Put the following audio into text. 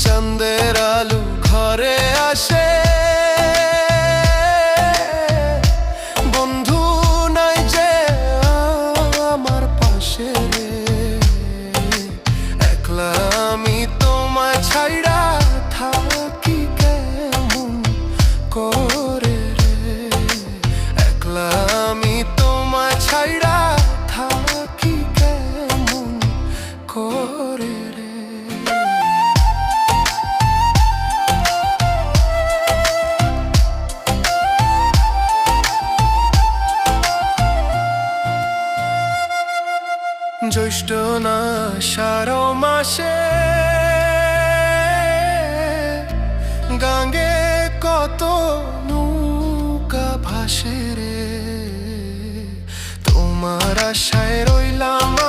চাঁদের আলো ঘরে আসে, বন্ধু নাই যে আমার পাশে রে, একলা আমি তোমায় ছাইড়া থাকি কেমন করে রে, একলা আমি তোমায় ছাইড়া থাকি কেমন করে রে। জ্যৈষ্ঠ না আষাঢ় মাসে গাঙ্গে কত নৌকা ভাসে রে, তোমার আশায় রইলাম